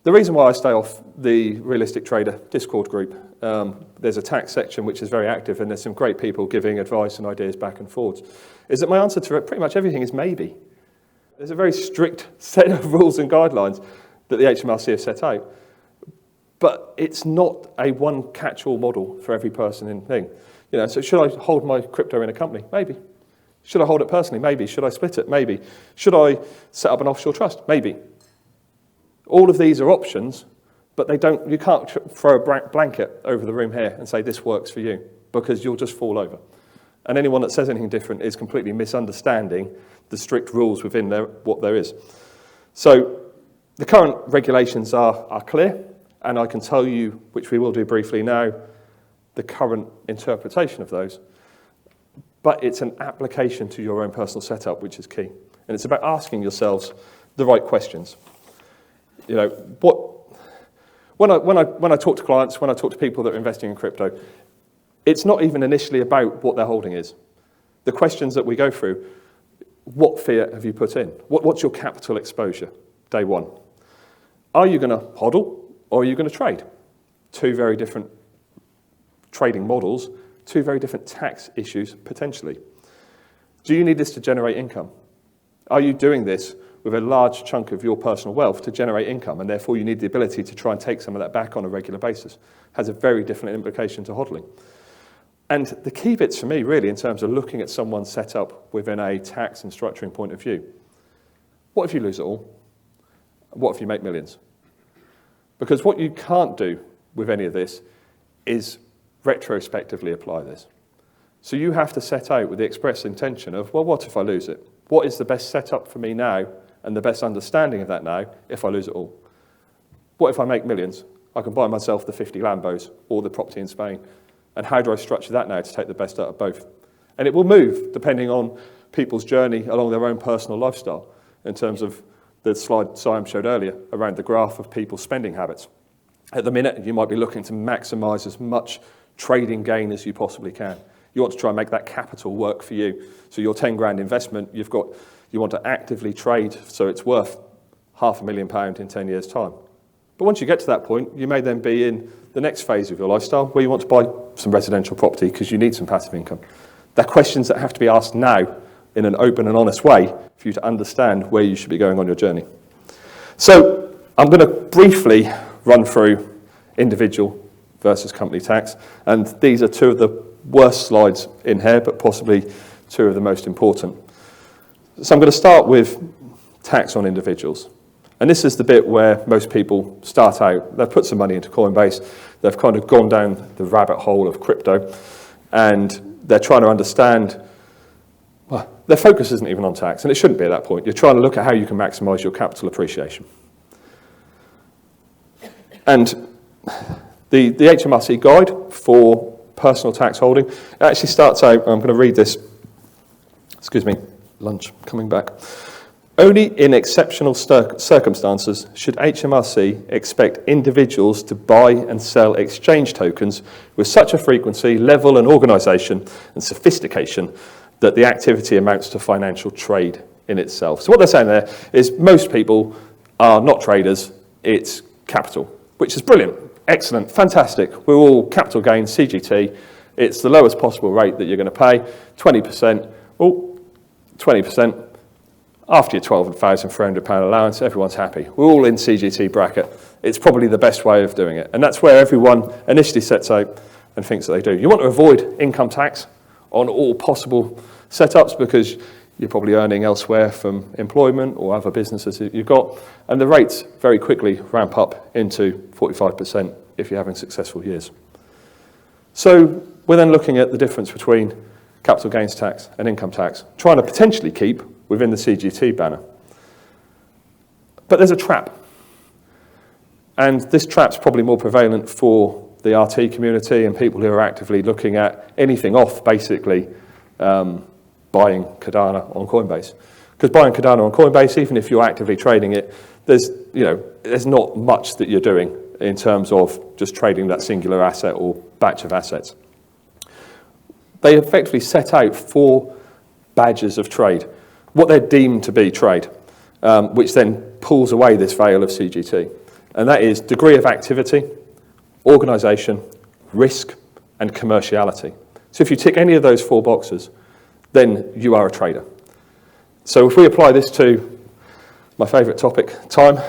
The reason why I stay off the Realistic Trader Discord group, there's a tax section which is very active and there's some great people giving advice and ideas back and forwards, is that my answer to pretty much everything is maybe. There's a very strict set of rules and guidelines that the HMRC have set out, but it's not a one catch-all model for every person and thing. So should I hold my crypto in a company? Maybe. Should I hold it personally? Maybe. Should I split it? Maybe. Should I set up an offshore trust? Maybe. All of these are options, but you can't throw a blanket over the room here and say this works for you, because you'll just fall over. And anyone that says anything different is completely misunderstanding the strict rules within what there is. So the current regulations are clear, and I can tell you, which we will do briefly now, the current interpretation of those. But it's an application to your own personal setup, which is key. And it's about asking yourselves the right questions. When I talk to clients, when I talk to people that are investing in crypto, it's not even initially about what their holding is. The questions that we go through, what fiat have you put in? What's your capital exposure, day one? Are you going to hodl or are you going to trade? Two very different trading models, two very different tax issues, potentially. Do you need this to generate income? Are you doing this with a large chunk of your personal wealth to generate income, and therefore you need the ability to try and take some of that back on a regular basis? Has a very different implication to hodling. And the key bits for me, really, in terms of looking at someone's setup within a tax and structuring point of view, what if you lose it all? What if you make millions? Because what you can't do with any of this is retrospectively apply this. So you have to set out with the express intention of, well, what if I lose it? What is the best setup for me now and the best understanding of that now if I lose it all? What if I make millions? I can buy myself the 50 Lambos or the property in Spain. And how do I structure that now to take the best out of both? And it will move depending on people's journey along their own personal lifestyle, in terms of the slide Simon showed earlier around the graph of people's spending habits. At the minute, you might be looking to maximize as much trading gain as you possibly can. You want to try and make that capital work for you. So your 10 grand investment, you want to actively trade so it's worth £500,000 in 10 years' time. But once you get to that point, you may then be in the next phase of your lifestyle where you want to buy some residential property because you need some passive income. They're questions that have to be asked now in an open and honest way for you to understand where you should be going on your journey. So I'm going to briefly run through individual versus company tax, and these are two of the worst slides in here, but possibly two of the most important. So I'm going to start with tax on individuals. And this is the bit where most people start out. They've put some money into Coinbase, they've kind of gone down the rabbit hole of crypto, and they're trying to understand, well, their focus isn't even on tax, and it shouldn't be at that point. You're trying to look at how you can maximize your capital appreciation. And the HMRC guide for personal tax holding actually starts out, I'm going to read this, excuse me, lunch coming back. Only in exceptional circumstances should HMRC expect individuals to buy and sell exchange tokens with such a frequency, level and organisation and sophistication that the activity amounts to financial trade in itself. So what they're saying there is most people are not traders, it's capital, which is brilliant, excellent, fantastic. We're all capital gains, CGT. It's the lowest possible rate that you're going to pay, 20%. Oh, 20%. After your £12,300 allowance, everyone's happy. We're all in CGT bracket. It's probably the best way of doing it. And that's where everyone initially sets out and thinks that they do. You want to avoid income tax on all possible setups because you're probably earning elsewhere from employment or other businesses that you've got. And the rates very quickly ramp up into 45% if you're having successful years. So we're then looking at the difference between capital gains tax and income tax, trying to potentially keep within the CGT banner. But there's a trap. And this trap's probably more prevalent for the RT community and people who are actively looking at anything off, basically, buying Cardano on Coinbase. Because buying Cardano on Coinbase, even if you're actively trading it, there's not much that you're doing in terms of just trading that singular asset or batch of assets. They effectively set out 4 badges of trade, what they're deemed to be trade, which then pulls away this veil of CGT. And that is degree of activity, organisation, risk, and commerciality. So if you tick any of those 4 boxes, then you are a trader. So if we apply this to my favourite topic, time,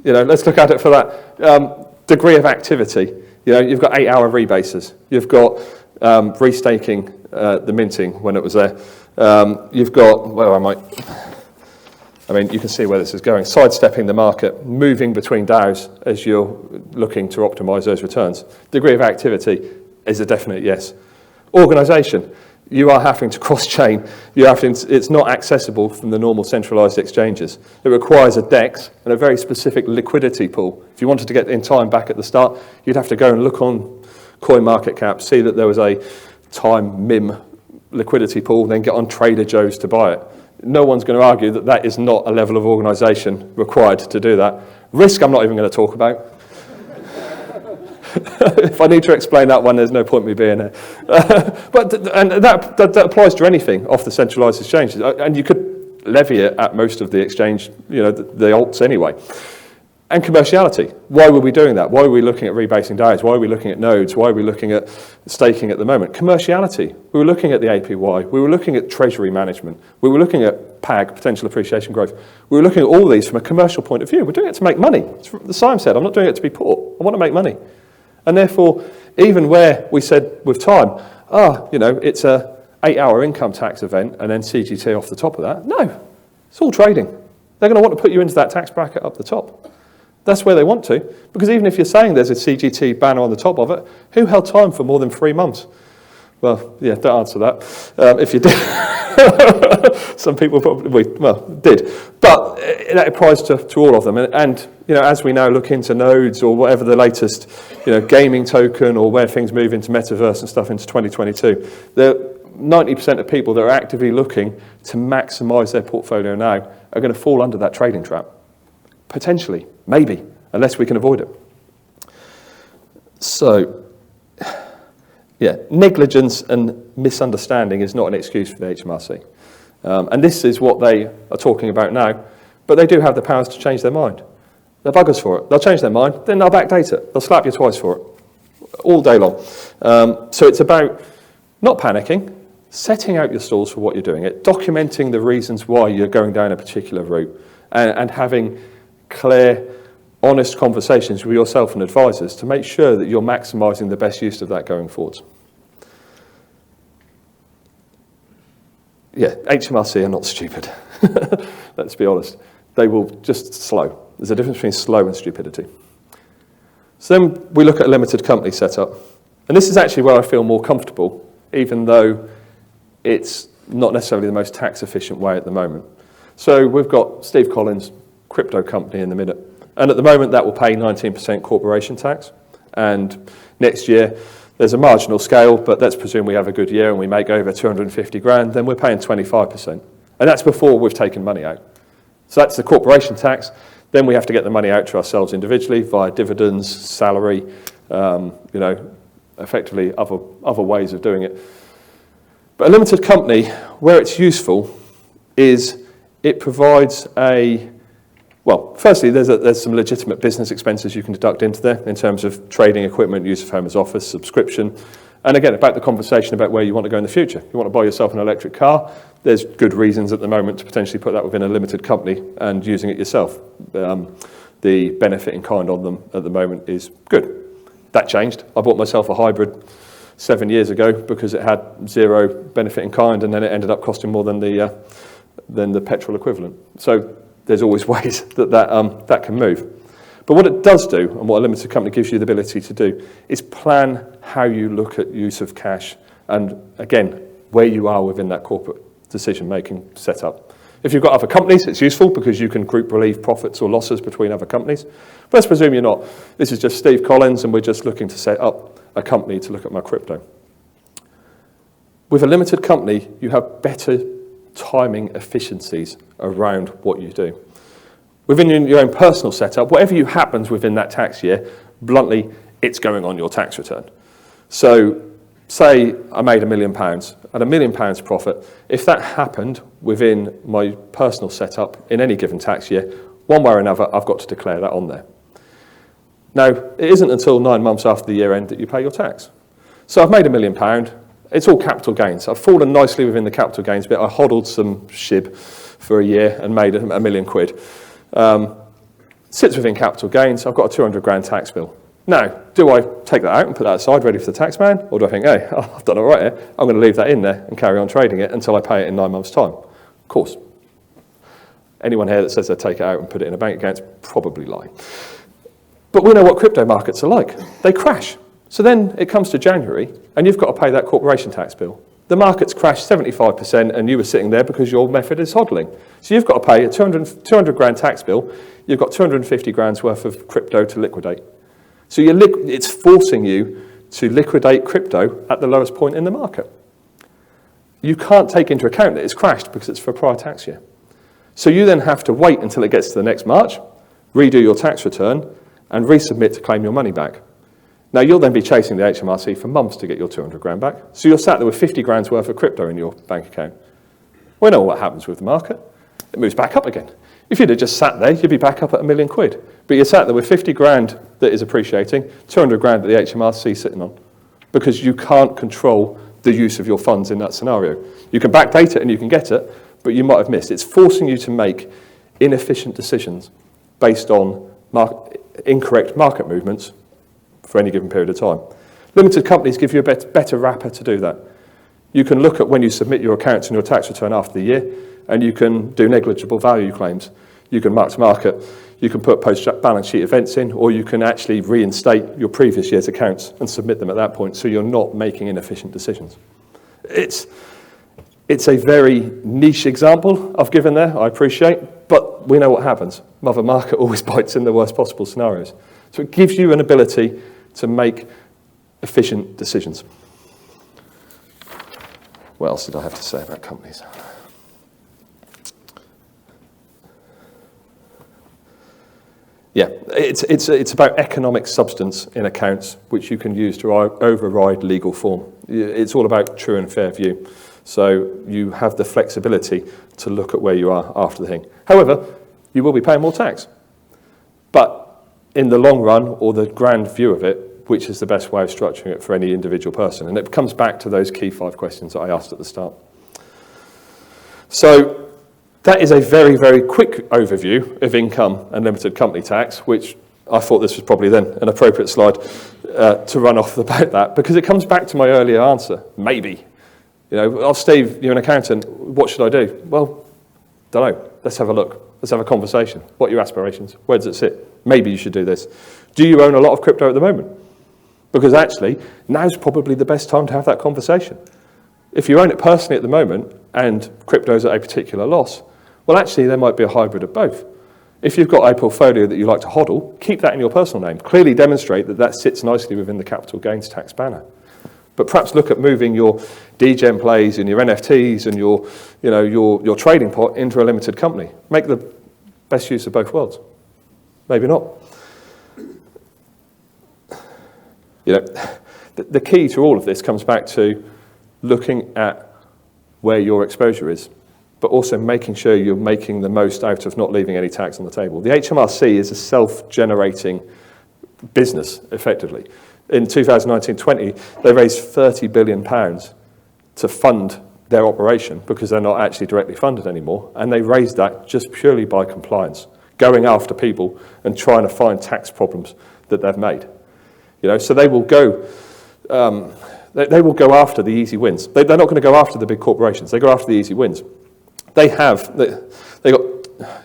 let's look at it for that. Degree of activity. You've got 8-hour rebases. You've got restaking the minting when it was there. You've got, where am I? You can see where this is going. Sidestepping the market, moving between DAOs as you're looking to optimise those returns. Degree of activity is a definite yes. Organisation. You are having to cross-chain. It's not accessible from the normal centralised exchanges. It requires a DEX and a very specific liquidity pool. If you wanted to get in time back at the start, you'd have to go and look on CoinMarketCap, see that there was a time MIM liquidity pool, then get on Trader Joe's to buy it. No one's going to argue that that is not a level of organisation required to do that. Risk, I'm not even going to talk about. If I need to explain that one, there's no point in me being here. But that applies to anything off the centralised exchanges, and you could levy it at most of the exchange, the alts anyway. And commerciality. Why were we doing that? Why were we looking at rebasing DAOs? Why are we looking at nodes? Why are we looking at staking at the moment? Commerciality. We were looking at the APY. We were looking at treasury management. We were looking at PAG, potential appreciation growth. We were looking at all these from a commercial point of view. We're doing it to make money. The Simon said, I'm not doing it to be poor. I want to make money. And therefore, even where we said with time, it's a 8-hour income tax event and then CGT off the top of that. No, it's all trading. They're going to want to put you into that tax bracket up the top. That's where they want to, because even if you're saying there's a CGT banner on the top of it, who held time for more than 3 months? Well, yeah, don't answer that. If you did, some people probably, did. But that applies to all of them. And as we now look into nodes or whatever the latest, gaming token or where things move into metaverse and stuff into 2022, there 90% of people that are actively looking to maximise their portfolio now are going to fall under that trading trap. Potentially, maybe, unless we can avoid it. So, negligence and misunderstanding is not an excuse for the HMRC. And this is what they are talking about now, but they do have the powers to change their mind. They're buggers for it. They'll change their mind, then they'll backdate it. They'll slap you twice for it, all day long. So it's about not panicking, setting out your stalls for what you're doing, documenting the reasons why you're going down a particular route, and having clear, honest conversations with yourself and advisors to make sure that you're maximising the best use of that going forwards. HMRC are not stupid. Let's be honest. They will just slow. There's a difference between slow and stupidity. So then we look at a limited company setup. And this is actually where I feel more comfortable, even though it's not necessarily the most tax efficient way at the moment. So we've got Steve Collins, crypto company in the minute. And at the moment, that will pay 19% corporation tax. And next year, there's a marginal scale, but let's presume we have a good year and we make over 250 grand, then we're paying 25%. And that's before we've taken money out. So that's the corporation tax. Then we have to get the money out to ourselves individually via dividends, salary, effectively other ways of doing it. But a limited company, where it's useful, is it provides firstly, there's some legitimate business expenses you can deduct into there in terms of trading equipment, use of home as office, subscription. And again, about the conversation about where you want to go in the future. You want to buy yourself an electric car, there's good reasons at the moment to potentially put that within a limited company and using it yourself. The benefit in kind on them at the moment is good. That changed. I bought myself a hybrid 7 years ago because it had zero benefit in kind, and then it ended up costing more than the petrol equivalent. So there's always ways that can move. But what it does do, and what a limited company gives you the ability to do, is plan how you look at use of cash and, again, where you are within that corporate decision-making setup. If you've got other companies, it's useful because you can group relieve profits or losses between other companies. But let's presume you're not. This is just Steve Collins, and we're just looking to set up a company to look at my crypto. With a limited company, you have better timing efficiencies around what you do. Within your own personal setup, whatever you happens within that tax year, bluntly, it's going on your tax return. So say I made £1 million, at £1 million profit, if that happened within my personal setup in any given tax year, one way or another, I've got to declare that on there. Now, it isn't until 9 months after the year end that you pay your tax. So I've made £1 million. It's all capital gains. I've fallen nicely within the capital gains bit. I hodled some shib for a year and made £1 million. Sits within capital gains. I've got a 200 grand tax bill. Now, do I take that out and put that aside ready for the tax man? Or do I think, hey, I've done all right here. I'm going to leave that in there and carry on trading it until I pay it in 9 months' time? Of course. Anyone here that says they take it out and put it in a bank account is probably lying. But we know what crypto markets are like. They crash. So then it comes to January, and you've got to pay that corporation tax bill. The market's crashed 75%, and you were sitting there because your method is hodling. So you've got to pay a 200 grand tax bill. You've got 250 grand's worth of crypto to liquidate. So it's forcing you to liquidate crypto at the lowest point in the market. You can't take into account that it's crashed because it's for a prior tax year. So you then have to wait until it gets to the next March, redo your tax return, and resubmit to claim your money back. Now, you'll then be chasing the HMRC for months to get your 200 grand back. So you're sat there with 50 grand's worth of crypto in your bank account. We know what happens with the market. It moves back up again. If you'd have just sat there, you'd be back up at £1 million. But you're sat there with 50 grand that is appreciating, 200 grand that the HMRC is sitting on, because you can't control the use of your funds in that scenario. You can backdate it and you can get it, but you might have missed. It's forcing you to make inefficient decisions based on incorrect market movements for any given period of time. Limited companies give you a better wrapper to do that. You can look at when you submit your accounts and your tax return after the year, and you can do negligible value claims. You can mark to market, you can put post-balance sheet events in, or you can actually reinstate your previous year's accounts and submit them at that point, so you're not making inefficient decisions. It's a very niche example I've given there, I appreciate, but we know what happens. Mother market always bites in the worst possible scenarios. So it gives you an ability to make efficient decisions. What else did I have to say about companies? Yeah, it's about economic substance in accounts, which you can use to override legal form. It's all about true and fair view. So you have the flexibility to look at where you are after the thing. However, you will be paying more tax. But in the long run, or the grand view of it, which is the best way of structuring it for any individual person? And it comes back to those key 5 questions that I asked at the start. So that is a very, very quick overview of income and limited company tax, which I thought this was probably then an appropriate slide to run off about that, because it comes back to my earlier answer, maybe. You know, oh, Steve, you're an accountant, what should I do? Well, don't know, let's have a look. Let's have a conversation. What are your aspirations? Where does it sit? Maybe you should do this. Do you own a lot of crypto at the moment? Because actually, now's probably the best time to have that conversation. If you own it personally at the moment and crypto's at a particular loss, well, actually, there might be a hybrid of both. If you've got a portfolio that you like to hodl, keep that in your personal name. Clearly demonstrate that that sits nicely within the capital gains tax banner. But perhaps look at moving your degen plays and your NFTs and your trading pot into a limited company. Make the best use of both worlds. Maybe not. You know, the key to all of this comes back to looking at where your exposure is, but also making sure you're making the most out of not leaving any tax on the table. The HMRC is a self-generating business, effectively. In 2019-20, they raised £30 billion to fund their operation because they're not actually directly funded anymore, and they raised that just purely by compliance, going after people and trying to find tax problems that they've made. You know, so they will go. They will go after the easy wins. They're not going to go after the big corporations. They go after the easy wins. They got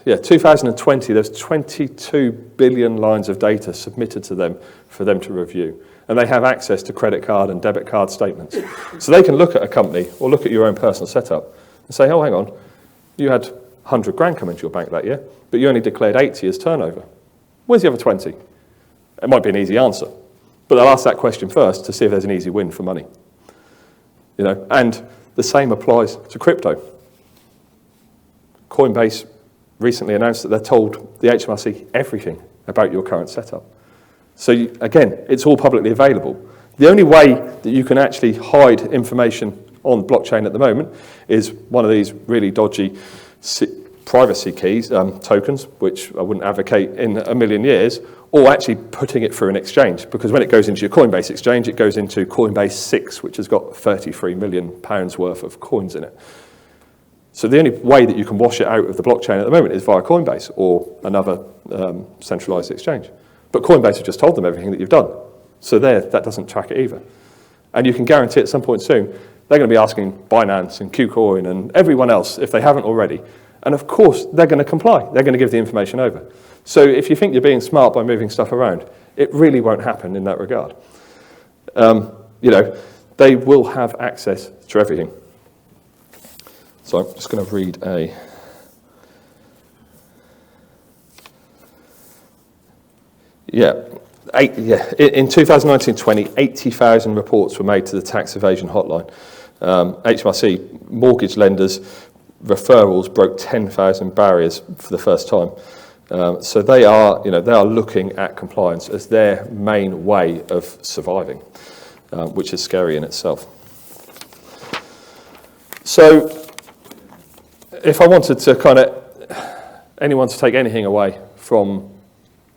2020. There's 22 billion lines of data submitted to them for them to review, and they have access to credit card and debit card statements. So they can look at a company or look at your own personal setup and say, "Oh, hang on, you had 100 grand come into your bank that year, but you only declared 80 as turnover. Where's the other 20?" It might be an easy answer, but they'll ask that question first to see if there's an easy win for money. You know, and the same applies to crypto. Coinbase recently announced that they're told the HMRC everything about your current setup. So again, it's all publicly available. The only way that you can actually hide information on blockchain at the moment is one of these really dodgy privacy keys, tokens, which I wouldn't advocate in a million years, or actually putting it through an exchange, because when it goes into your Coinbase exchange, it goes into Coinbase 6, which has got £33 million worth of coins in it. So the only way that you can wash it out of the blockchain at the moment is via Coinbase or another centralized exchange. But Coinbase have just told them everything that you've done. So that doesn't track it either. And you can guarantee at some point soon, they're going to be asking Binance and KuCoin and everyone else, if they haven't already. And of course, they're going to comply. They're going to give the information over. So if you think you're being smart by moving stuff around, it really won't happen in that regard. They will have access to everything. So I'm just going to read in 2019-20, 80,000 reports were made to the tax evasion hotline. HMRC mortgage lenders referrals broke 10,000 barriers for the first time. So they are looking at compliance as their main way of surviving, which is scary in itself. So if I wanted to anyone to take anything away from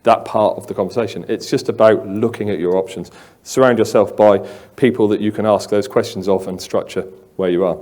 that part of the conversation, it's just about looking at your options. Surround yourself by people that you can ask those questions of and structure where you are.